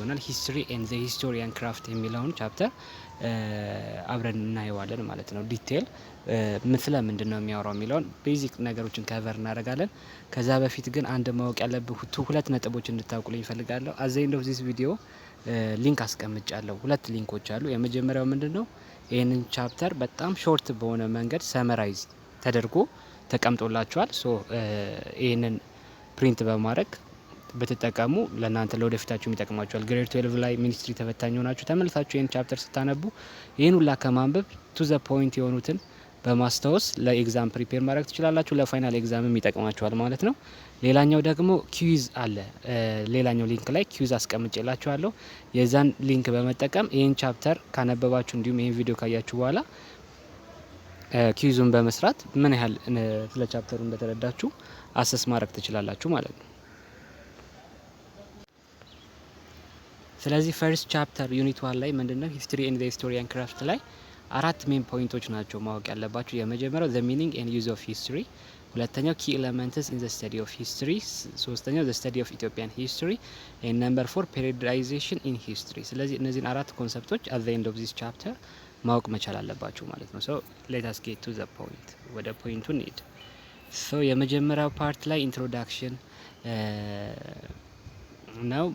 ይሆናል። ሂስትሪ ኤንድ ዘ ሂስቶሪያን ክራፍት የሚለውን ቻፕተር አብረን እናየዋለን ማለት ነው። ዲቴል ስለ ምንድን ነው የሚያወራው የሚለውን ቤዚክ ነገሮችን ከቨር እናደርጋለን። ከዛ በፊት ግን አንድ ማወቅ ያለብህ ሁለት ነጥቦች እንድታውቁልኝ እፈልጋለሁ። አዘ ኤንድ ኦፍ ዚስ ቪዲዮ ሊንክ አስቀምጫለሁ። ሁለት ሊንኮች አሉ። የመጀመሪያው ምንድን ነው? ይህንን ቻፕተር በጣም ሾርት በሆነ መንገድ ሰመራይዝ ተደርጎ ተቀምጦላችኋል። ሶ ይህንን ፕሪንት በማድረግ ብትጠቀሙ ለእናንተ ለወደፊታችሁ ይጠቅማችኋል። ግሬድ 12 ላይ ሚኒስትሪ ተፈታኝ ሆናችሁ ተመልሳችሁ ይህን ቻፕተር ስታነቡ ይህን ሁላ ከማንበብ ቱ ዘ ፖይንት የሆኑትን በማስታወስ ለኤግዛም ፕሪፔር ማድረግ ትችላላችሁ። ለፋይናል ኤግዛምም ይጠቅማችኋል ማለት ነው። ሌላኛው ደግሞ ኪዊዝ አለ። ሌላኛው ሊንክ ላይ ኪዊዝ አስቀምጬላችኋለሁ። የዛን ሊንክ በመጠቀም ይህን ቻፕተር ካነበባችሁ እንዲሁም ይህን ቪዲዮ ካያችሁ በኋላ ኪዊዙን በመስራት ምን ያህል ስለ ቻፕተሩ እንደተረዳችሁ አሰስ ማድረግ ትችላላችሁ ማለት ነው። ስለዚህ ፈርስት ቻፕተር ዩኒት 1 ላይ ምንድነው ሂስትሪ ኤንድ ዘ ሂስቶሪያን ክራፍት ላይ አራት ሜን ፖይንቶች ናቸው ማወቅ ያለባችሁ። የመጀመሪያው ዘ ሚኒንግ ኤንድ ዩዝ ኦፍ ሂስትሪ፣ ሁለተኛው ኪ ኤለመንትስ ኢን ዘ ስተዲ ኦፍ ሂስትሪ፣ ሶስተኛው ዘ ስተዲ ኦፍ ኢትዮጵያን ሂስትሪ ኤንድ ነምበር 4 ፔሪዮዳይዜሽን ኢን ሂስትሪ። ስለዚህ እነዚህን አራት ኮንሰፕቶች አት ዘ ኤንድ ኦፍ ዚስ ቻፕተር ማወቅ መቻል አለባችሁ ማለት ነው። ሶ ሌት አስ ጌት ቱ ዘ ፖይንት፣ ወደ ፖይንቱ እንሂድ። ሶ የመጀመሪያው ፓርት ላይ ኢንትሮዳክሽን ነው።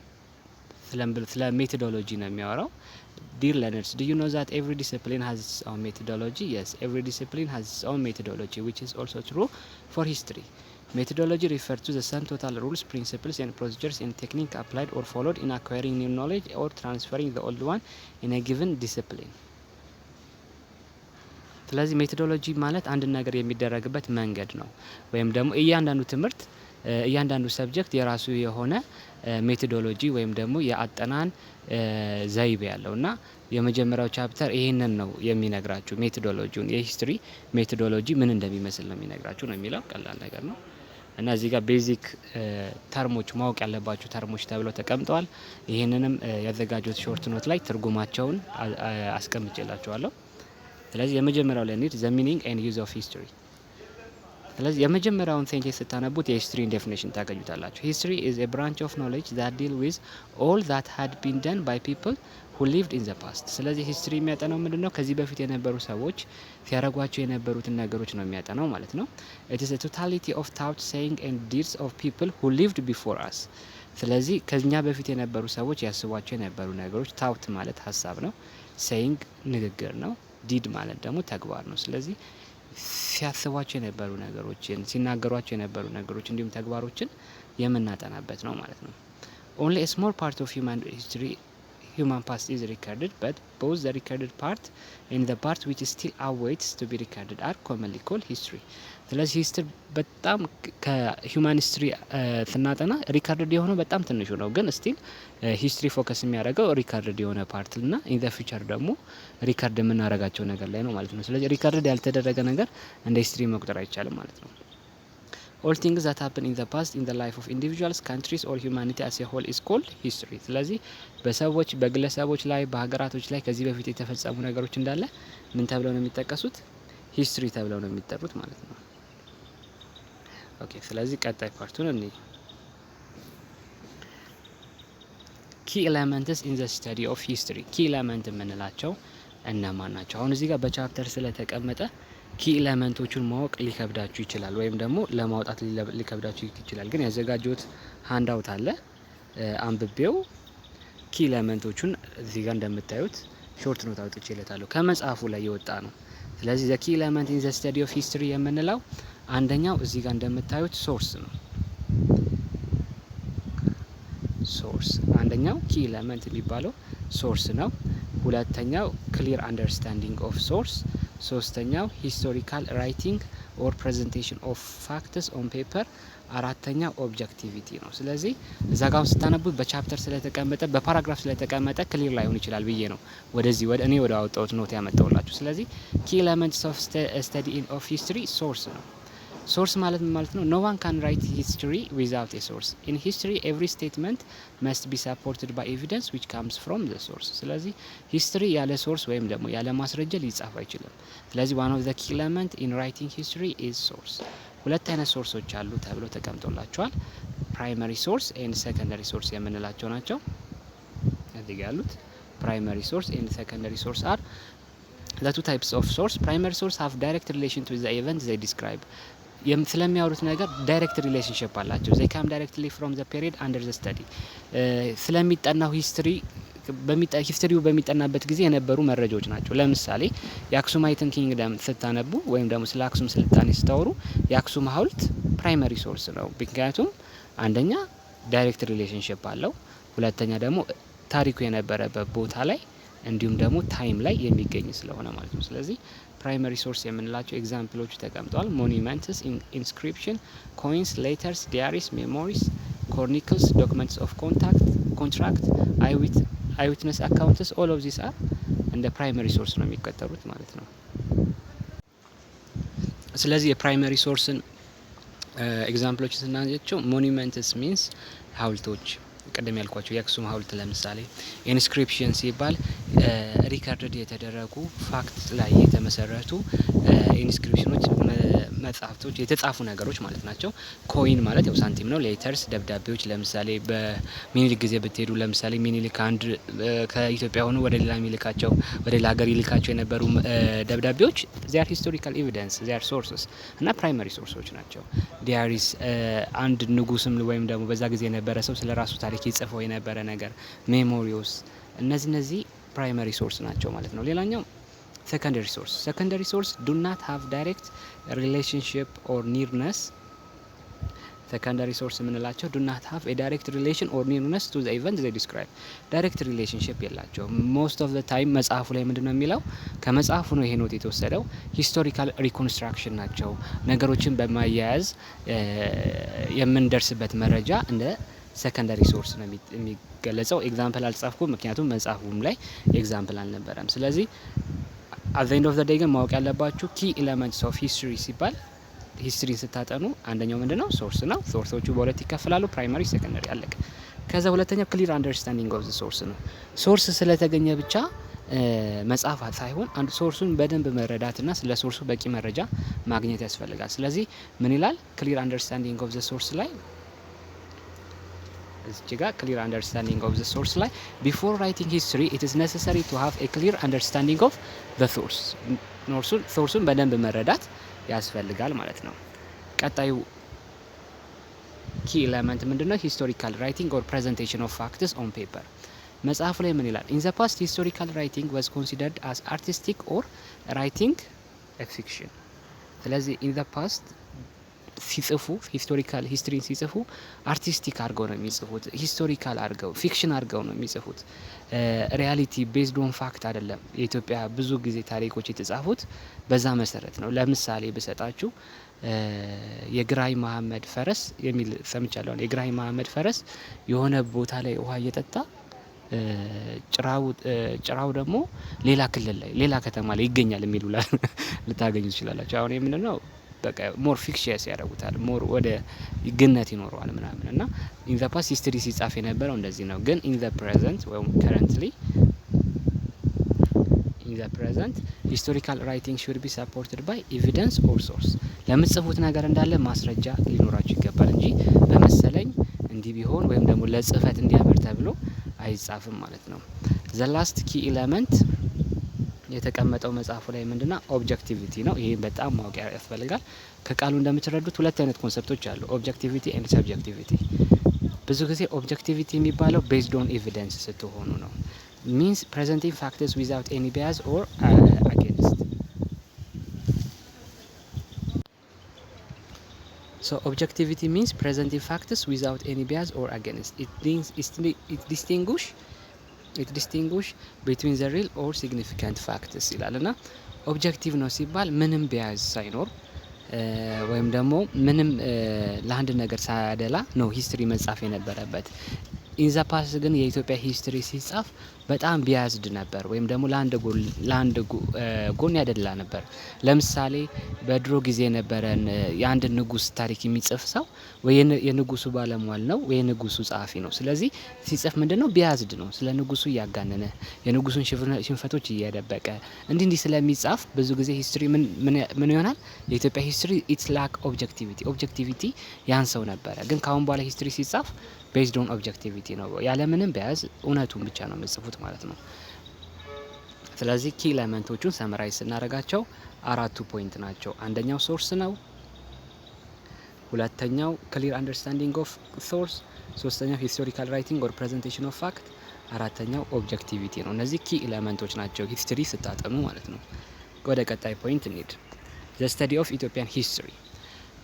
ስለ ሜቶዶሎጂ ነው የሚያወራው። ዲር ለርነርስ ዱ ዩ ኖ ዛት ኤቭሪ ዲሲፕሊን ሃዝ ኢትስ ኦውን ሜቶዶሎጂ? የስ ኤቭሪ ዲሲፕሊን ሃዝ ኢትስ ኦውን ሜቶዶሎጂ ዊች ኢዝ ኦልሶ ትሩ ፎር ሂስትሪ። ሜቶዶሎጂ ሪፈርስ ቱ ዘ ሰም ቶታል ሩልስ ፕሪንሲፕልስ ኤንድ ፕሮሲጀርስ ኤንድ ቴክኒክ አፕላይድ ኦር ፎሎድ ኢን አኳሪንግ ኒው ኖሌጅ ኦር ትራንስፈሪንግ ዘ ኦልድ ዋን ኢን አ ጊቨን ዲሲፕሊን። ስለዚህ ሜቶዶሎጂ ማለት አንድ ነገር የሚደረግበት መንገድ ነው። ወይም ደግሞ እያንዳንዱ ትምህርት እያንዳንዱ ሰብጀክት የራሱ የሆነ ሜቶዶሎጂ ወይም ደግሞ የአጠናን ዘይቤ ያለው እና የመጀመሪያው ቻፕተር ይህንን ነው የሚነግራችሁ። ሜቶዶሎጂውን የሂስትሪ ሜቶዶሎጂ ምን እንደሚመስል ነው የሚነግራችሁ ነው የሚለው። ቀላል ነገር ነው እና እዚህ ጋር ቤዚክ ተርሞች ማወቅ ያለባችሁ ተርሞች ተብለው ተቀምጠዋል። ይህንንም ያዘጋጁት ሾርት ኖት ላይ ትርጉማቸውን አስቀምጬላችኋለሁ። ስለዚህ የመጀመሪያው ላይ እንሂድ። ዘ ሚኒንግ ኤንድ ዩዝ ኦፍ ሂስትሪ። ስለዚህ የመጀመሪያውን ሴንቴንስ ስታነቡት የሂስትሪን ዴፊኒሽን ታገኙታላችሁ። ሂስትሪ ኢዝ ኤ ብራንች ኦፍ ኖሌጅ ዛት ዲል ዊዝ ኦል ዛት ሃድ ቢን ደን ባይ ፒፕል ሁ ሊቭድ ኢን ዘ ፓስት። ስለዚህ ሂስትሪ የሚያጠናው ምንድን ነው? ከዚህ በፊት የነበሩ ሰዎች ሲያደርጓቸው የነበሩትን ነገሮች ነው የሚያጠናው ማለት ነው። ኢት ኢዝ ኤ ቶታሊቲ ኦፍ ታውት ሴይንግ ኤንድ ዲድስ ኦፍ ፒፕል ሁ ሊቭድ ቢፎር አስ። ስለዚህ ከኛ በፊት የነበሩ ሰዎች ያስቧቸው የነበሩ ነገሮች፣ ታውት ማለት ሀሳብ ነው፣ ሴይንግ ንግግር ነው፣ ዲድ ማለት ደግሞ ተግባር ነው። ስለዚህ ሲያስቧቸው የነበሩ ነገሮችን ሲናገሯቸው የነበሩ ነገሮች እንዲሁም ተግባሮችን የምናጠናበት ነው ማለት ነው። ኦንሊ ኤ ስሞል ፓርት ኦፍ human past is recorded, but both the recorded part and the part which still awaits to be recorded are commonly called history. ስለዚህ ሂስትሪ በጣም ከሂውማን ሂስትሪ ስናጠና ሪካርድድ የሆነው በጣም ትንሹ ነው፣ ግን ስቲል ሂስትሪ ፎከስ የሚያደርገው ሪካርድድ የሆነ ፓርት እና ኢን ዘ ፊውቸር ደግሞ ሪካርድ የምናደርጋቸው ነገር ላይ ነው ማለት ነው። ስለዚህ ሪካርድድ ያልተደረገ ነገር እንደ ሂስትሪ መቁጠር አይቻልም ማለት ነው። all things that happen in the past in the life of individuals, countries or humanity as a whole is called history. ስለዚህ በሰዎች በግለሰቦች ላይ በሀገራቶች ላይ ከዚህ በፊት የተፈጸሙ ነገሮች እንዳለ ምን ተብለው ነው የሚጠቀሱት? ሂስትሪ ተብለው ነው የሚጠሩት ማለት ነው። ኦኬ፣ ስለዚህ ቀጣይ ፓርቱን እንይ። ኪ ኤለመንትስ ኢን ዘ ስተዲ ኦፍ ሂስትሪ። ኪ ኤለመንት የምንላቸው እነማን ናቸው? አሁን እዚህ ጋር በቻፕተር ስለተቀመጠ ኪ ኤለመንቶቹን ማወቅ ሊከብዳችሁ ይችላል፣ ወይም ደግሞ ለማውጣት ሊከብዳችሁ ይችላል። ግን ያዘጋጀሁት ሃንዳውት አለ፣ አንብቤው ኪ ኤለመንቶቹን እዚህ ጋር እንደምታዩት ሾርት ኖት አውጥቼለታለሁ። ከመጽሐፉ ላይ የወጣ ነው። ስለዚህ ዘ ኪ ኤለመንት ኢን ዘ ስተዲ ኦፍ ሂስትሪ የምንለው አንደኛው እዚህ ጋር እንደምታዩት ሶርስ ነው። ሶርስ አንደኛው ኪ ኤለመንት የሚባለው ሶርስ ነው። ሁለተኛው ክሊር አንደርስታንዲንግ ኦፍ ሶርስ፣ ሶስተኛው ሂስቶሪካል ራይቲንግ ኦር ፕሬዘንቴሽን ኦፍ ፋክትስ ኦን ፔፐር፣ አራተኛው ኦብጀክቲቪቲ ነው። ስለዚህ እዛ ጋር ስታነቡት በቻፕተር ስለተቀመጠ በፓራግራፍ ስለተቀመጠ ክሊር ላይሆን ይችላል ብዬ ነው ወደዚህ እኔ ወደ አወጣሁት ኖት ያመጣሁላችሁ። ስለዚህ ኪ ኤለመንትስ ኦፍ ስተዲ ኦፍ ሂስትሪ ሶርስ ነው። ሶርስ ማለት ምን ማለት ነው? ኖ ዋን ካን ራይት ሂስትሪ ዊዛውት ኤ ሶርስ ኢን ሂስትሪ ኤቭሪ ስቴትመንት መስት ቢ ሰፖርትድ ባይ ኤቪደንስ ዊች ካምስ ፍሮም ዘ ሶርስ። ስለዚህ ሂስትሪ ያለ ሶርስ ወይም ደግሞ ያለ ማስረጃ ሊጻፍ አይችልም። ስለዚህ ዋን ኦፍ ዘ ኪ ኤለመንት ኢን ራይቲንግ ሂስትሪ ኢዝ ሶርስ። ሁለት አይነት ሶርሶች አሉ ተብሎ ተቀምጦላቸዋል። ፕራይመሪ ሶርስ ኤንድ ሴኮንደሪ ሶርስ የምንላቸው ናቸው። እዚህ ጋር ያሉት primary source and secondary source are the two types of source. Primary source have direct relation to the event they describe. ስለሚያወሩት ነገር ዳይሬክት ሪሌሽንሽፕ አላቸው። they come directly from the period under the study. ስለሚጠናው ሂስትሪው በሚጠናበት ጊዜ የነበሩ መረጃዎች ናቸው። ለምሳሌ የአክሱማይትን ኪንግደም ስታነቡ ወይም ደግሞ ስለ አክሱም ስልጣኔ ስታወሩ የአክሱም ሐውልት ፕራይመሪ ሶርስ ነው። ምክንያቱም አንደኛ ዳይሬክት ሪሌሽንሽፕ አለው፣ ሁለተኛ ደግሞ ታሪኩ የነበረበት ቦታ ላይ እንዲሁም ደግሞ ታይም ላይ የሚገኝ ስለሆነ ማለት ነው። ስለዚህ ፕራይመሪ ሶርስ የምንላቸው ኤግዛምፕሎቹ ተቀምጠዋል። ሞኒመንትስ፣ ኢንስክሪፕሽን፣ ኮይንስ፣ ሌተርስ፣ ዲያሪስ፣ ሜሞሪስ፣ ኮርኒክልስ፣ ዶክመንትስ ኦፍ ኮንትራክት፣ አይዊትነስ አካውንትስ ኦል ኦፍ ዚስ አር እንደ ፕራይመሪ ሶርስ ነው የሚቆጠሩት ማለት ነው። ስለዚህ የፕራይመሪ ሶርስን ኤግዛምፕሎች ስናያቸው ሞኒመንትስ ሚንስ ሐውልቶች ቅድም ያልኳቸው የአክሱም ሐውልት ለምሳሌ። ኢንስክሪፕሽን ሲባል ሪከርድ የተደረጉ ፋክት ላይ የተመሰረቱ ኢንስክሪፕሽኖች መጽሐፍቶች የተጻፉ ነገሮች ማለት ናቸው። ኮይን ማለት ያው ሳንቲም ነው። ሌተርስ ደብዳቤዎች ለምሳሌ በሚኒሊክ ጊዜ ብትሄዱ ለምሳሌ ሚኒሊክ አንድ ከኢትዮጵያ ሆኖ ወደ ሌላ ሚልካቸው ወደ ሌላ ሀገር ይልካቸው የነበሩ ደብዳቤዎች ዚያር ሂስቶሪካል ኤቪደንስ ዚያር ሶርስስ እና ፕራይመሪ ሶርሶች ናቸው። ዲያሪስ አንድ ንጉስም ወይም ደግሞ በዛ ጊዜ የነበረ ሰው ስለ ራሱ ታሪክ ይጽፈው የነበረ ነገር ሜሞሪውስ እነዚህ ፕራይመሪ ሶርስ ናቸው ማለት ነው። ሌላኛው secondary source do not have direct relationship or nearness. secondary source የምንላቸው do not have a direct relation or nearness to the event they describe. direct relationship የላቸው። most of the time መጽሐፉ ላይ ምንድነው የሚለው ከመጽሐፉ ነው ይሄ ኖት የተወሰደው historical reconstruction ናቸው። ነገሮችን በማያያዝ የምንደርስበት መረጃ እንደ ሰከንዳሪ ሶርስ ነው የሚገለጸው። ኤግዛምፕል አልጻፍኩም ምክንያቱም መጽሐፉም ላይ ኤግዛምፕል አልነበረም። ስለዚህ at the end of the day ግን ማወቅ ያለባችሁ ኪ ኤሌመንትስ ኦፍ ሂስትሪ ሲባል ሂስትሪን ስታጠኑ አንደኛው ምንድነው ሶርስ ነው። ሶርሶቹ በሁለት ይከፈላሉ፣ ፕራይመሪ ሰከንዳሪ አለቀ። ከዛ ሁለተኛው ክሊር አንደርስታንዲንግ ኦፍ ዘ ሶርስ ነው። ሶርስ ስለተገኘ ብቻ መጽሐፍ ሳይሆን አንድ ሶርሱን በደንብ መረዳትና ስለ ሶርሱ በቂ መረጃ ማግኘት ያስፈልጋል። ስለዚህ ምን ይላል ክሊር አንደርስታንዲንግ ኦፍ ዘ ሶርስ ላይ እዚህ ጋር ክሊር አንደርስታንዲንግ ኦፍ ዘ ሶርስ ላይ ቢፎር ራይቲንግ ሂስትሪ ኢት ኢዝ ኔሰሰሪ ቱ ሃቭ ኤ ክሊር አንደርስታንዲንግ ኦፍ ዘ ሶርሱን በደንብ መረዳት ያስፈልጋል ማለት ነው። ቀጣዩ ኪ ኤሌመንት ምንድነው? ሂስቶሪካል ራይቲንግ ኦር ፕሬዘንቴሽን ኦፍ ፋክትስ ኦን ፔፐር። መጽሐፉ ላይ ምን ይላል? ኢን ዘ ፓስት ሂስቶሪካል ራይቲንግ ዋዝ ኮንሲደርድ አስ አርቲስቲክ ኦር ራይቲንግ ኤ ፊክሽን። ስለዚህ ኢን ዘ ፓስት ሲጽፉ ሂስቶሪካል ሂስትሪን ሲጽፉ አርቲስቲክ አድርገው ነው የሚጽፉት፣ ሂስቶሪካል አድርገው ፊክሽን አድርገው ነው የሚጽፉት። ሪያሊቲ ቤዝድ ኦን ፋክት አይደለም። የኢትዮጵያ ብዙ ጊዜ ታሪኮች የተጻፉት በዛ መሰረት ነው። ለምሳሌ ብሰጣችሁ የግራኝ መሀመድ ፈረስ የሚል ሰምቻለሁ። የግራኝ መሀመድ ፈረስ የሆነ ቦታ ላይ ውሃ እየጠጣ ጭራው ደግሞ ሌላ ክልል ላይ ሌላ ከተማ ላይ ይገኛል የሚሉ ልታገኙ ትችላላችሁ። አሁን የምንለው በቃ ሞር ፊክሽየስ ያደርጉታል፣ ሞር ወደ ግነት ይኖረዋል ምናምን እና ኢን ዘ ፓስት ሂስትሪ ሲጻፍ የነበረው እንደዚህ ነው። ግን ኢን ዘ ፕሬዘንት ወይም ከረንትሊ ኢን ዘ ፕሬዘንት ሂስቶሪካል ራይቲንግ ሹድ ቢ ሰፖርትድ ባይ ኤቪደንስ ኦር ሶርስ። ለምትጽፉት ነገር እንዳለ ማስረጃ ሊኖራችሁ ይገባል እንጂ በመሰለኝ እንዲህ ቢሆን ወይም ደግሞ ለጽህፈት እንዲያምር ተብሎ አይጻፍም ማለት ነው። ዘ ላስት ኪ ኤሌመንት የተቀመጠው መጽሐፉ ላይ ምንድነው? ኦብጀክቲቪቲ ነው። ይሄ በጣም ማወቅ ያስፈልጋል። ከቃሉ እንደምትረዱት ሁለት አይነት ኮንሰፕቶች አሉ፣ ኦብጀክቲቪቲ ኤንድ ሰብጀክቲቪቲ። ብዙ ጊዜ ኦብጀክቲቪቲ የሚባለው ቤዝድ ኦን ኤቪደንስ ስትሆኑ ነው። ሚንስ ፕሬዘንቲንግ ፋክትስ ዊዛውት ኤኒ ባያስ ኦር አጌንስት። ሶ ኦብጀክቲቪቲ ሚንስ ፕሬዘንቲንግ ፋክትስ ዊዛውት ኤኒ ባያስ ኦር አጌንስት ኢት ዲስቲንጉሽ ቢትዊን ዘ ሪል ኦር ሲግኒፊካንት ፋክትስ ይላል እና ኦብጀክቲቭ ነው ሲባል ምንም ቢያዝ ሳይኖር ወይም ደግሞ ምንም ለአንድ ነገር ሳያደላ ነው ሂስትሪ መጻፍ የነበረበት። ኢን ዘ ፓስት ግን የኢትዮጵያ ሂስትሪ ሲጻፍ በጣም ቢያዝድ ነበር ወይም ደግሞ ለአንድ ጎን ያደላ ነበር። ለምሳሌ በድሮ ጊዜ የነበረን የአንድ ንጉስ ታሪክ የሚጽፍ ሰው ወይ የንጉሱ ባለሟል ነው ወይ የንጉሱ ጸሐፊ ነው። ስለዚህ ሲጽፍ ምንድነው ቢያዝድ ነው፣ ስለ ንጉሱ እያጋነነ የንጉሱን ሽንፈቶች እየደበቀ እንዲህ ስለሚጻፍ ብዙ ጊዜ ሂስትሪ ምን ይሆናል? የኢትዮጵያ ሂስትሪ ኢትስ ላክ ኦብጀክቲቪቲ ያን ሰው ነበረ። ግን ካሁን በኋላ ሂስትሪ ሲጻፍ ቤዝድ ኦን ኦብጀክቲቪቲ ነው። ያለምንም በያዝ እውነቱን ብቻ ነው የምጽፉት ማለት ነው። ስለዚህ ኪ ኤሌመንቶቹን ሰመራይዝ ስናደርጋቸው አራቱ ፖይንት ናቸው። አንደኛው ሶርስ ነው። ሁለተኛው ክሊር አንደርስታንዲንግ ኦፍ ሶርስ፣ ሶስተኛው ሂስቶሪካል ራይቲንግ ኦር ፕሬዘንቴሽን ኦፍ ፋክት፣ አራተኛው ኦብጀክቲቪቲ ነው። እነዚህ ኪ ኤሌመንቶች ናቸው ሂስትሪ ስታጠኑ ማለት ነው። ወደ ቀጣይ ፖይንት እንሂድ። ዘ ስተዲ ኦፍ ኢትዮጵያን ሂስትሪ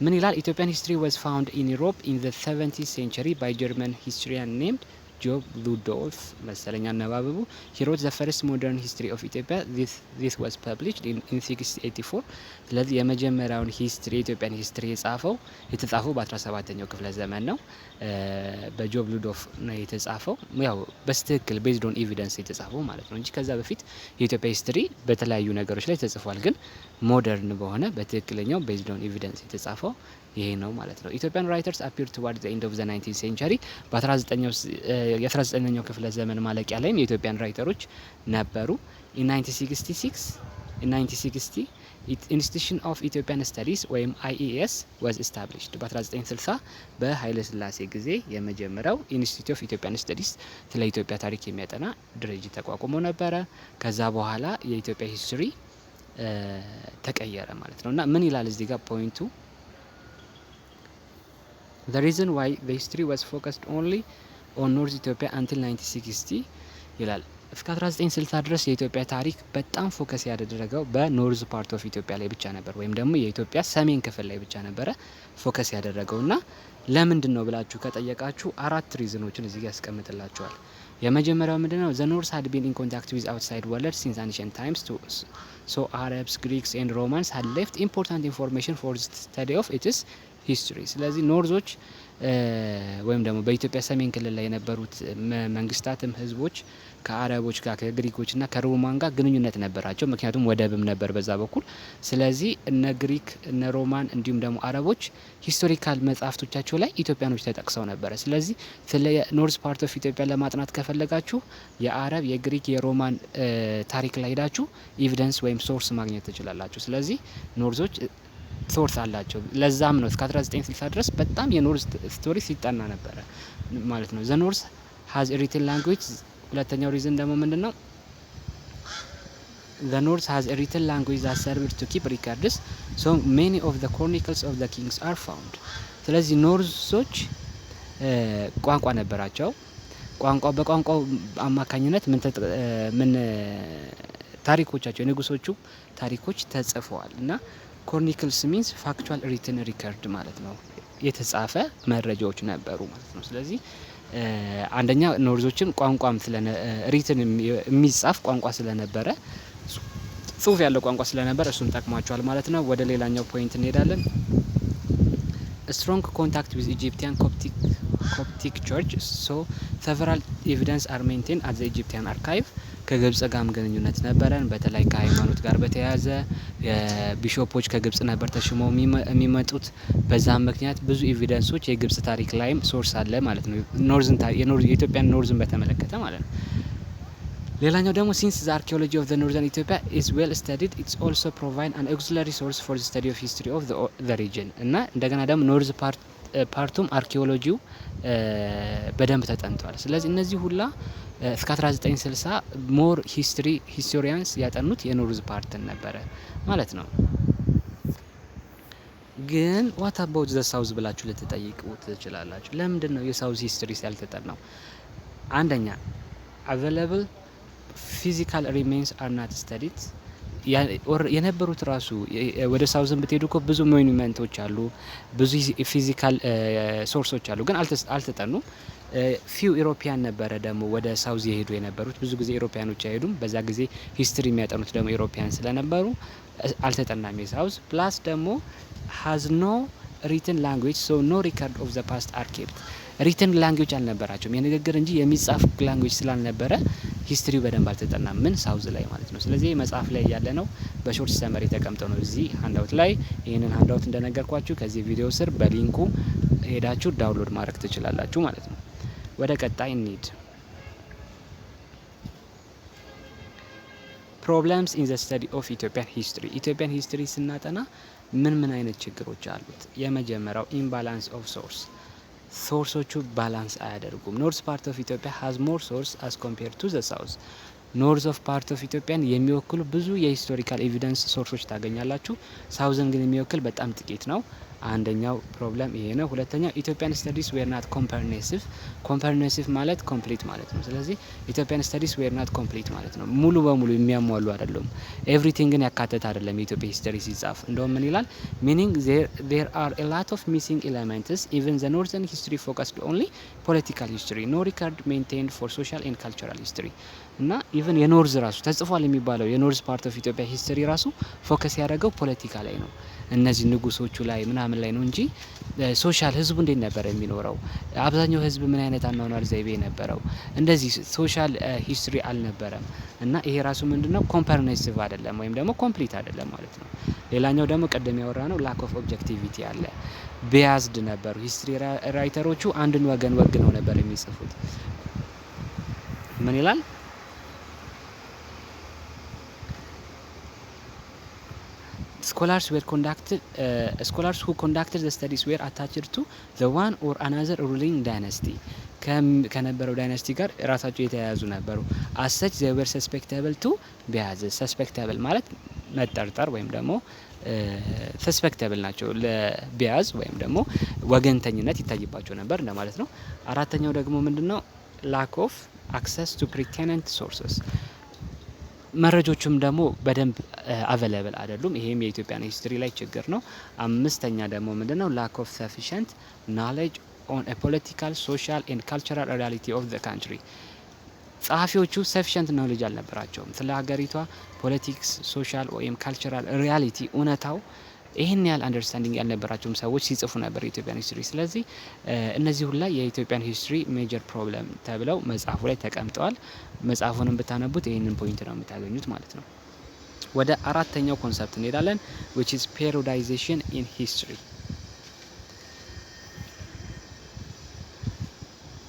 ምን ይላል? ኢትዮጵያን ሂስትሪ ዋዝ ፋውንድ ኢን ዩሮፕ ኢን ዘ 70th ሴንቸሪ ባይ ጀርመን ሂስትሪያን ኔምድ ጆብ ሉዶልፍ መሰለኛ አነባበቡ ሂ ሮት ዘ ፈርስት ሞደርን ሂስትሪ ኦፍ ኢትዮጵያ ዚስ ዋዝ ፐብሊሽድ ኢን 1684። ስለዚህ የመጀመሪያውን ሂስትሪ የኢትዮጵያን ሂስትሪ የተጻፈው በ17ኛው ክፍለ ዘመን ነው። በጆብ ሉዶልፍ ነው የተጻፈው። ያው በስትክክል ቤዝድ ኦን ኤቪደንስ የተጻፈው ማለት ነው እንጂ ከዛ በፊት የኢትዮጵያ ሂስትሪ በተለያዩ ነገሮች ላይ ተጽፏል። ግን ሞደርን በሆነ በትክክለኛው ቤዝድ ኦን ኤቪደንስ የተጻፈው ይሄ ነው ማለት ነው። ኢትዮጵያን ራይተርስ አፒር ቱዋርድ ዘ ኤንድ ኦፍ ዘ 19th ሴንቸሪ የ19ኛው ክፍለ ዘመን ማለቂያ ላይም የኢትዮጵያን ራይተሮች ነበሩ። ኢን 1960 ኢንስቲትዩሽን ኦፍ ኢትዮጵያን ስተዲስ ወይም IES ዋዝ ኢስታብሊሽድ። በ1960 በኃይለ ሥላሴ ጊዜ የመጀመሪያው ኢንስቲትዩት ኦፍ ኢትዮጵያን ስተዲስ ስለ ኢትዮጵያ ታሪክ የሚያጠና ድርጅት ተቋቁሞ ነበረ። ከዛ በኋላ የኢትዮጵያ ሂስትሪ ተቀየረ ማለት ነው። እና ምን ይላል እዚህ ጋር ፖይንቱ The reason why the history was focused only on North Ethiopia until 1960 ይላል። እስከ 1960 ድረስ የኢትዮጵያ ታሪክ በጣም ፎከስ ያደረገው በኖርዝ ፓርት ኦፍ ኢትዮጵያ ላይ ብቻ ነበር፣ ወይም ደግሞ የኢትዮጵያ ሰሜን ክፍል ላይ ብቻ ነበረ ፎከስ ያደረገው። እና ለምንድን ነው ብላችሁ ከጠየቃችሁ አራት ሪዝኖችን እዚህ ጋር ያስቀምጥላችኋል። የመጀመሪያው ምንድነው? the Norse had been in contact with outside world since ancient times so Arabs, Greeks and Romans had left important information for the study of its history። ስለዚህ ኖርዞች ወይም ደግሞ በኢትዮጵያ ሰሜን ክልል ላይ የነበሩት መንግስታትም ህዝቦች ከአረቦች ጋር ከግሪኮችና ከሮማን ጋር ግንኙነት ነበራቸው። ምክንያቱም ወደብም ነበር በዛ በኩል። ስለዚህ እነ ግሪክ እነ ሮማን እንዲሁም ደግሞ አረቦች ሂስቶሪካል መጽሐፍቶቻቸው ላይ ኢትዮጵያኖች ተጠቅሰው ነበረ። ስለዚህ ስለ ኖርዝ ፓርት ኦፍ ኢትዮጵያ ለማጥናት ከፈለጋችሁ የአረብ የግሪክ የሮማን ታሪክ ላይ ሄዳችሁ ኤቪደንስ ወይም ሶርስ ማግኘት ትችላላችሁ። ስለዚህ ኖርዞች ሶርስ አላቸው። ለዛም ነው እስከ 1960 ድረስ በጣም የኖርዝ ስቶሪ ሲጠና ነበረ ማለት ነው። ዘ ኖርዝ ሃዝ ሪትን ላንጉዌጅ። ሁለተኛው ሪዝን ደግሞ ምንድነው? The North has a written language that serves to keep records, so many of the chronicles of the kings are found። ስለዚህ ኖርዞች ቋንቋ ነበራቸው። በቋንቋው አማካኝነት ምን ታሪኮቻቸው የንጉሶቹ ታሪኮች ተጽፈዋል። እና ኮርኒክልስ ሚንስ ፋክቹዋል ሪትን ሪከርድ ማለት ነው። የተጻፈ መረጃዎች ነበሩ ማለት ነው። ስለዚህ አንደኛ ኖርዞችም ቋንቋም ሪትን የሚጻፍ ቋንቋ ስለነበረ ጽሁፍ ያለው ቋንቋ ስለነበረ እሱም ጠቅሟቸዋል ማለት ነው። ወደ ሌላኛው ፖይንት እንሄዳለን። ስትሮንግ ኮንታክት ዊዝ ኢጂፕቲያን ኮፕቲክ ቸርች ሶ several evidence are maintained at the Egyptian archive። ከግብጽ ጋርም ግንኙነት ነበረን። በተለይ ከሃይማኖት ጋር በተያያዘ ቢሾፖች ከግብጽ ነበር ተሽመው የሚመጡት። በዛም ምክንያት ብዙ ኤቪደንሶች የግብጽ ታሪክ ላይም ሶርስ አለ ማለት ነው። የኢትዮጵያን ኖርዝን በተመለከተ ማለት ነው። ሌላኛው ደግሞ since the archaeology of the northern Ethiopia is well studied it also provide an auxiliary source for the study of history of the region። እና እንደገና ደግሞ ኖርዝ ፓርቱም አርኪኦሎጂው በደንብ ተጠንቷል። ስለዚህ እነዚህ ሁላ እስከ 1960 ሞር ሂስቶሪያንስ ያጠኑት የኖርዝ ፓርትን ነበረ ማለት ነው። ግን ዋት አባውት ዘ ሳውዝ ብላችሁ ልትጠይቁ ትችላላችሁ። ለምንድን ነው የሳውዝ ሂስትሪስ ያልተጠናው? አንደኛ available physical remains are not studied። የነበሩት ራሱ ወደ ሳውዝን ብትሄዱ እኮ ብዙ ሞኑመንቶች አሉ፣ ብዙ ፊዚካል ሶርሶች አሉ፣ ግን አልተጠኑም። ፊው ኢሮፒያን ነበረ ደግሞ ወደ ሳውዝ የሄዱ የነበሩት። ብዙ ጊዜ ኢሮፒያኖች አይሄዱም። በዛ ጊዜ ሂስትሪ የሚያጠኑት ደግሞ ኢሮፒያን ስለነበሩ አልተጠናም የሳውዝ። ፕላስ ደግሞ has no written language so no record of the past are kept። ሪትን ላንጉዌጅ አልነበራቸውም፣ የንግግር እንጂ የሚጻፍ ላንጉዌጅ ስላልነበረ ሂስትሪው በደንብ አልተጠናም። ምን ሳውዝ ላይ ማለት ነው። ስለዚህ መጽሐፍ ላይ ያለ ነው፣ በሾርት ሰመሪ ተቀምጠው ነው እዚህ ሃንዳውት ላይ። ይህንን ሃንዳውት እንደነገርኳችሁ ከዚህ ቪዲዮ ስር በሊንኩ ሄዳችሁ ዳውንሎድ ማድረግ ትችላላችሁ ማለት ነው። ወደ ቀጣይ እንሂድ። ፕሮብለምስ ኢን ዘ ስተዲ ኦፍ ኢትዮጵያን ሂስትሪ። ኢትዮጵያን ሂስትሪ ስናጠና ምን አይነት ችግሮች አሉት? የመጀመሪያው ኢምባላንስ ኦፍ ሶርስ። ሶርሶቹ ባላንስ አያደርጉም። ኖርዝ ፓርት ኦፍ ኢትዮጵያ ሃዝ ሞር ሶርስ አስ ኮምፔር ቱ ዘ ሳውዝ። ኖርዝ ኦፍ ፓርት ኦፍ ኢትዮጵያን የሚወክሉ ብዙ የሂስቶሪካል ኤቪደንስ ሶርሶች ታገኛላችሁ። ሳውዝን ግን የሚወክል በጣም ጥቂት ነው። አንደኛው ፕሮብለም ይሄ ነው። ሁለተኛው ኢትዮጵያን ስተዲስ ዌር ናት ኮምፐርኔሲቭ። ኮምፐርኔሲቭ ማለት ኮምፕሊት ማለት ነው። ስለዚህ ኢትዮጵያን ስተዲስ ዌር ናት ኮምፕሊት ማለት ነው። ሙሉ በሙሉ የሚያሟሉ አይደሉም። ኤቭሪቲንግን ያካተተ አይደለም የኢትዮጵያ ሂስትሪ ሲጻፍ። እንደውም ምን ይላል? ሚኒንግ ዜር አር ኤ ላት ኦፍ ሚሲንግ ኤለመንትስ ኢቨን ዘ ኖርዘርን ሂስትሪ ፎከስድ ኦንሊ ፖለቲካል ሂስትሪ ኖ ሪካርድ ሜንቴንድ ፎር ሶሻል ኤንድ ካልቸራል ሂስትሪ። እና ኢቨን የኖርዝ ራሱ ተጽፏል የሚባለው የኖርዝ ፓርት ኦፍ ኢትዮጵያ ሂስትሪ ራሱ ፎከስ ያደረገው ፖለቲካ ላይ ነው። እነዚህ ንጉሶቹ ላይ ምናምን ላይ ነው እንጂ ሶሻል ህዝቡ እንዴት ነበር የሚኖረው፣ አብዛኛው ህዝብ ምን አይነት አኗኗር ዘይቤ ነበረው፣ እንደዚህ ሶሻል ሂስትሪ አልነበረም። እና ይሄ ራሱ ምንድነው ኮምፐርኔሲቭ አይደለም ወይም ደግሞ ኮምፕሊት አይደለም ማለት ነው። ሌላኛው ደግሞ ቀደም ያወራ ነው ላክ ኦፍ ኦብጀክቲቪቲ አለ። ቢያዝድ ነበሩ ሂስትሪ ራይተሮቹ፣ አንድን ወገን ወግነው ነበር የሚጽፉት። ምን ይላል? Scholars who conducted the studies were attached to the one or another ruling dynasty. ከነበረው ዳይናስቲ ጋር ራሳቸው የተያያዙ ነበሩ። as such they were susceptible to biases. susceptible ማለት መጠርጠር ወይም ደግሞ ሰስፔክተብል ናቸው ለቢያዝ ወይም ደግሞ ወገንተኝነት ይታይባቸው ነበር እንደማለት ነው። አራተኛው ደግሞ ምንድነው? lack of access to pertinent sources። መረጆቹም ደግሞ በደንብ አቬለብል አይደሉም። ይሄም የኢትዮጵያን ሂስትሪ ላይ ችግር ነው። አምስተኛ ደግሞ ምንድነው? ላክ ኦፍ ሰፊሽንት ናሌጅ ኦን ኤ ፖለቲካል ሶሻል ኤንድ ካልቸራል ሪያሊቲ ኦፍ ዘ ካንትሪ። ጸሐፊዎቹ ሰፊሽንት ናሌጅ አልነበራቸውም ስለ ሀገሪቷ ፖለቲክስ፣ ሶሻል ወይም ካልቸራል ሪያሊቲ እውነታው ይህን ያህል አንደርስታንዲንግ ያልነበራቸውም ሰዎች ሲጽፉ ነበር የኢትዮጵያን ሂስትሪ። ስለዚህ እነዚህ ሁላ የኢትዮጵያን ሂስትሪ ሜጀር ፕሮብለም ተብለው መጽሐፉ ላይ ተቀምጠዋል። መጽሐፉንም ብታነቡት ይህንን ፖይንት ነው የምታገኙት ማለት ነው። ወደ አራተኛው ኮንሰፕት እንሄዳለን which is periodization in history.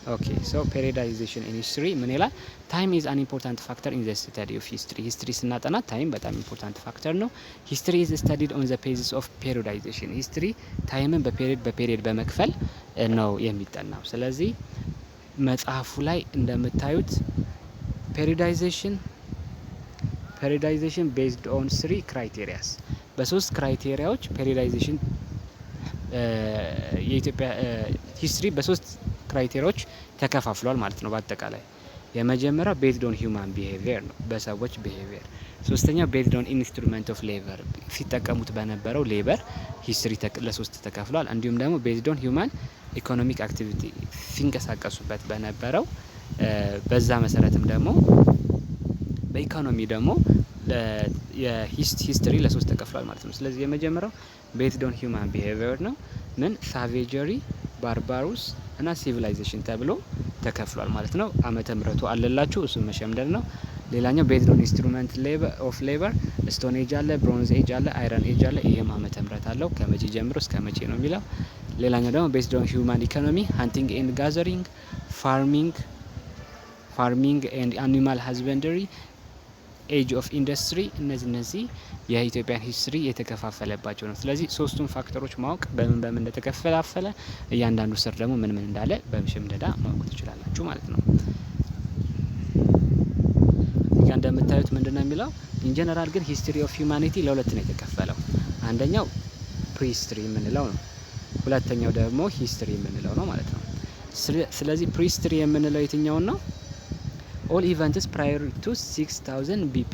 ኦኬ ሶ periodization in history ምን ይላል? ታይም ኢዝ አን ኢምፖርታንት ፋክተር ኢን ዘ ስተዲ ኦፍ ሂስትሪ። ሂስትሪ ስናጠና ታይም በጣም ኢምፖርታንት ፋክተር ነው። ሂስትሪ ኢዝ ስተዲድ ኦን ዘ ቤዚስ ኦፍ ፔሪዮዳይዜሽን። ሂስትሪ ታይምን በፔሪዮድ በመክፈል ነው የሚጠናው። ስለዚህ መጽሐፉ ላይ እንደምታዩት ፔሪዮዳይዜሽን ቤዝድ ኦን 3 ክራይቴሪያስ፣ በሶስት ክራይቴሪያዎች ፔሪዮዳይዜሽን የኢትዮጵያ ሂስትሪ በሶስት ክራይቴሪያዎች ተከፋፍሏል ማለት ነው። በአጠቃላይ የመጀመሪያው ቤዝድ ኦን ሂውማን ቢሄቪየር ነው፣ በሰዎች ቢሄቪየር። ሶስተኛው ቤዝድ ኦን ኢንስትሩመንት ኦፍ ሌበር፣ ሲጠቀሙት በነበረው ሌበር ሂስትሪ ለሶስት ተከፍሏል። እንዲሁም ደግሞ ቤዝድ ኦን ሂውማን ኢኮኖሚክ አክቲቪቲ፣ ሲንቀሳቀሱበት በነበረው በዛ መሰረትም ደግሞ በኢኮኖሚ ደግሞ የሂስትሪ ለሶስት ተከፍሏል ማለት ነው። ስለዚህ የመጀመሪያው ቤዝድ ኦን ሂውማን ቢሄቪየር ነው። ምን ሳቬጀሪ፣ ባርባሩስ እና ሲቪላይዜሽን ተብሎ ተከፍሏል ማለት ነው። ዓመተ ምህረቱ አለላችሁ፣ እሱ መሸምደል ነው። ሌላኛው ቤዝድ ኦን ኢንስትሩመንት ኦፍ ሌበር፣ ስቶን ኤጅ አለ፣ ብሮንዝ ኤጅ አለ፣ አይረን ኤጅ አለ። ይሄም ዓመተ ምህረት አለው ከመቼ ጀምሮ እስከ መቼ ነው የሚለው። ሌላኛው ደግሞ ቤዝድ ኦን ሂውማን ኢኮኖሚ፣ ሃንቲንግ ኤንድ ጋዘሪንግ፣ ፋርሚንግ ኤንድ አኒማል ሃዝበንደሪ፣ ኤጅ ኦፍ ኢንዱስትሪ። እነዚህ የኢትዮጵያን ሂስትሪ የተከፋፈለባቸው ነው። ስለዚህ ሶስቱን ፋክተሮች ማወቅ በምን እንደተከፋፈለ እያንዳንዱ ስር ደግሞ ምን እንዳለ በሽምደዳ ማወቅ ትችላላችሁ ማለት ነው። እዚጋ እንደምታዩት ምንድነው የሚለው ኢንጀነራል ግን ሂስትሪ ኦፍ ሂውማኒቲ ለሁለት ነው የተከፈለው። አንደኛው ፕሪሂስትሪ የምንለው ነው፣ ሁለተኛው ደግሞ ሂስትሪ የምንለው ነው ማለት ነው። ስለዚህ ፕሪሂስትሪ የምንለው የትኛውን ነው? ኦል ኢቨንትስ ፕራየር ቱ 6000 ቢፒ።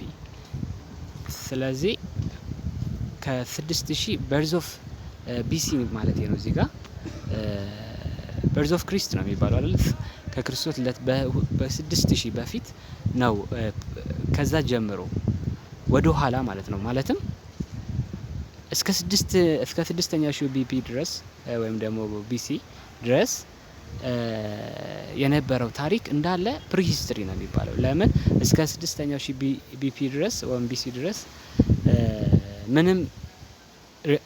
ስለዚህ ከ6000 በርዝ ኦፍ ቢሲ ማለት ነው። እዚህ ጋር በርዝ ኦፍ ክሪስት ነው የሚባለው አይደል? ከክርስቶስ ልደት በ6000 በፊት ነው። ከዛ ጀምሮ ወደ ኋላ ማለት ነው። ማለትም እስከ 6000 ቢፒ ድረስ ወይም ደግሞ ቢሲ ድረስ የነበረው ታሪክ እንዳለ ፕሪሂስትሪ ነው የሚባለው። ለምን? እስከ 6000 ቢፒ ድረስ ወይም ቢሲ ድረስ ምንም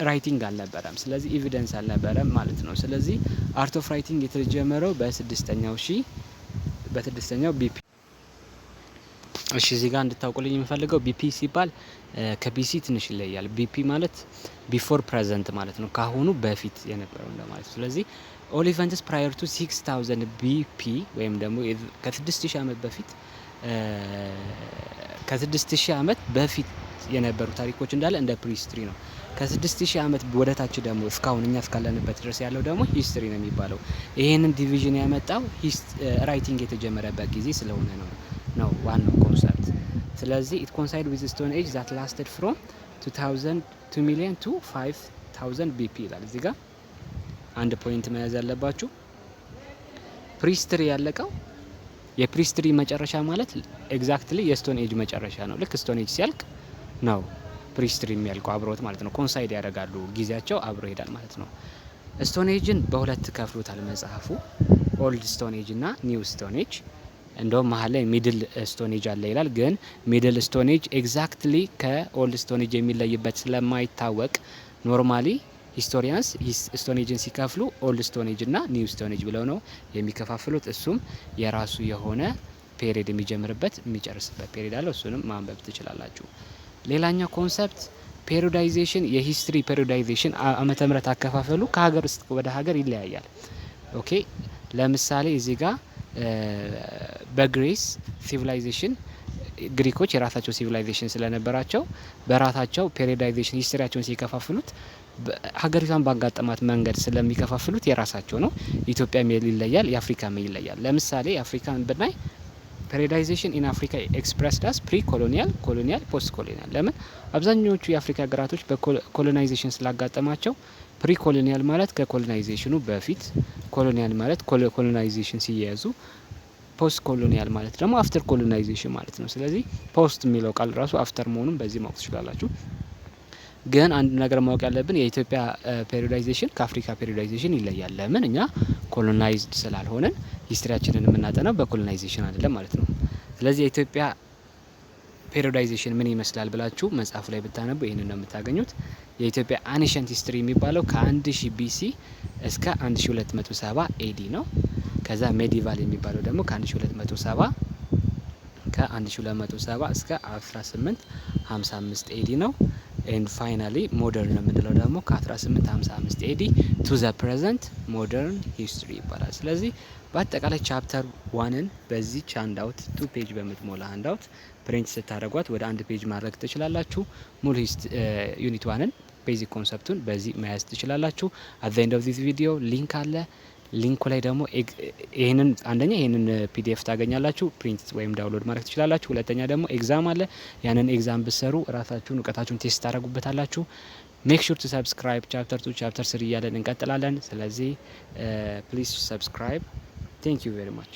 ራይቲንግ አልነበረም። ስለዚህ ኤቪደንስ አልነበረም ማለት ነው። ስለዚህ አርት ኦፍ ራይቲንግ የተጀመረው በ6ኛው ቢፒ እሺ እዚህ ጋር እንድታውቁልኝ የምፈልገው ቢፒ ሲባል ከቢሲ ትንሽ ይለያል። ቢፒ ማለት ቢፎር ፕሬዘንት ማለት ነው፣ ካሁኑ በፊት የነበረው እንደማለት። ስለዚህ ኦል ኢቨንትስ ፕራየር ቱ 6000 ቢፒ ወይም ደግሞ ከ6000 ዓመት በፊት ከ6000 ዓመት በፊት የነበሩ ታሪኮች እንዳለ እንደ ፕሪሂስትሪ ነው። ከ6000 ዓመት ወደ ታች ደግሞ እስካሁን እኛ እስካለንበት ድረስ ያለው ደግሞ ሂስትሪ ነው የሚባለው። ይሄንን ዲቪዥን ያመጣው ራይቲንግ የተጀመረበት ጊዜ ስለሆነ ነው ዋናው ኮንሰፕት። ስለዚህ ኢት ኮንሳይድ ዊዝ ስቶን ኤጅ ዛት ላስትድ ፍሮም 2 ሚሊዮን ቱ 5000 ቢፒ ይላል። እዚህ ጋር አንድ ፖይንት መያዝ ያለባችሁ ፕሪሂስትሪ ያለቀው የፕሪሂስትሪ መጨረሻ ማለት ኤግዛክትሊ የስቶን ኤጅ መጨረሻ ነው። ልክ ስቶን ኤጅ ሲያልቅ ነው ፕሪሂስትሪ የሚያልቀው አብሮት ማለት ነው። ኮንሳይድ ያደርጋሉ፣ ጊዜያቸው አብሮ ይሄዳል ማለት ነው። ስቶን ኤጅን በሁለት ከፍሎታል መጽሐፉ፣ ኦልድ ስቶን ኤጅ እና ኒው ስቶን ኤጅ። እንደውም መሀል ላይ ሚድል ስቶን ኤጅ አለ ይላል። ግን ሚድል ስቶን ኤጅ ኤግዛክትሊ ከኦልድ ስቶን ኤጅ የሚለይበት ስለማይታወቅ ኖርማሊ ሂስቶሪያንስ ስቶን ኤጅን ሲከፍሉ ኦልድ ስቶን ኤጅ እና ኒው ስቶን ኤጅ ብለው ነው የሚከፋፍሉት። እሱም የራሱ የሆነ ፔሪድ የሚጀምርበት የሚጨርስበት ፔሪድ አለው። እሱንም ማንበብ ትችላላችሁ። ሌላኛው ኮንሰፕት ፔሪዳይዜሽን፣ የሂስትሪ ፔሪዳይዜሽን ዓመተ ምህረት አከፋፈሉ ከሀገር ውስጥ ወደ ሀገር ይለያያል። ኦኬ ለምሳሌ እዚህ ጋር በግሬስ ሲቪላይዜሽን ግሪኮች የራሳቸው ሲቪላይዜሽን ስለነበራቸው በራሳቸው ፔሪዳይዜሽን ሂስትሪያቸውን ሲከፋፍሉት ሀገሪቷን ባጋጠማት መንገድ ስለሚከፋፍሉት የራሳቸው ነው። ኢትዮጵያም ይለያል፣ የአፍሪካም ይለያል። ለምሳሌ የአፍሪካን ብናይ ፔሪዳይዜሽን ኢን አፍሪካ ኤክስፕረስድ አስ ፕሪ ኮሎኒያል፣ ኮሎኒያል፣ ፖስት ኮሎኒያል። ለምን አብዛኞቹ የአፍሪካ ሀገራቶች በኮሎናይዜሽን ስላጋጠማቸው ፕሪ ኮሎኒያል ማለት ከኮሎናይዜሽኑ በፊት፣ ኮሎኒያል ማለት ኮሎናይዜሽን ሲያያዙ፣ ፖስት ኮሎኒያል ማለት ደግሞ አፍተር ኮሎናይዜሽን ማለት ነው። ስለዚህ ፖስት የሚለው ቃል ራሱ አፍተር መሆኑን በዚህ ማወቅ ትችላላችሁ። ግን አንድ ነገር ማወቅ ያለብን የኢትዮጵያ ፔሪዳይዜሽን ከአፍሪካ ፔሪዳይዜሽን ይለያል። ለምን? እኛ ኮሎናይዝድ ስላልሆነን ሂስትሪያችንን የምናጠናው በኮሎናይዜሽን አይደለም ማለት ነው። ስለዚህ የኢትዮጵያ ፔሪዳይዜሽን ምን ይመስላል ብላችሁ መጽሐፉ ላይ ብታነቡ ይህንን ነው የምታገኙት። የኢትዮጵያ አኒሸንት ሂስትሪ የሚባለው ከ1000 ቢሲ እስከ 1270 ኤዲ ነው። ከዛ ሜዲቫል የሚባለው ደግሞ ከ1270 እስከ 1855 ኤዲ ነው። ኤንድ ፋይናሊ ሞደርን የምንለው ደግሞ ከ1855 ኤዲ ቱ ዘ ፕሬዘንት ሞደርን ሂስትሪ ይባላል። ስለዚህ በአጠቃላይ ቻፕተር 1ን በዚች ሃንዳውት 2 ፔጅ በምትሞላ ሃንዳውት ፕሪንት ስታደርጓት ወደ 1 ፔጅ ማድረግ ትችላላችሁ። ሙሉ ዩኒት 1ን ቤዚክ ኮንሰፕቱን በዚህ መያዝ ትችላላችሁ። አት ዘ ኤንድ ኦፍ ዚስ ቪዲዮ ሊንክ አለ። ሊንኩ ላይ ደግሞ ይሄንን አንደኛ ይሄንን ፒዲኤፍ ታገኛላችሁ፣ ፕሪንት ወይም ዳውንሎድ ማድረግ ትችላላችሁ። ሁለተኛ ደግሞ ኤግዛም አለ። ያንን ኤግዛም ብትሰሩ ራሳችሁን እውቀታችሁን ቴስት ታደርጉበታላችሁ። ሜክ ሹር ቱ ሰብስክራይብ። ቻፕተር 2 ቻፕተር 3 እያለን እንቀጥላለን። ስለዚህ ፕሊዝ ሰብስክራይብ። ቴንክ ዩ ቬሪ ማች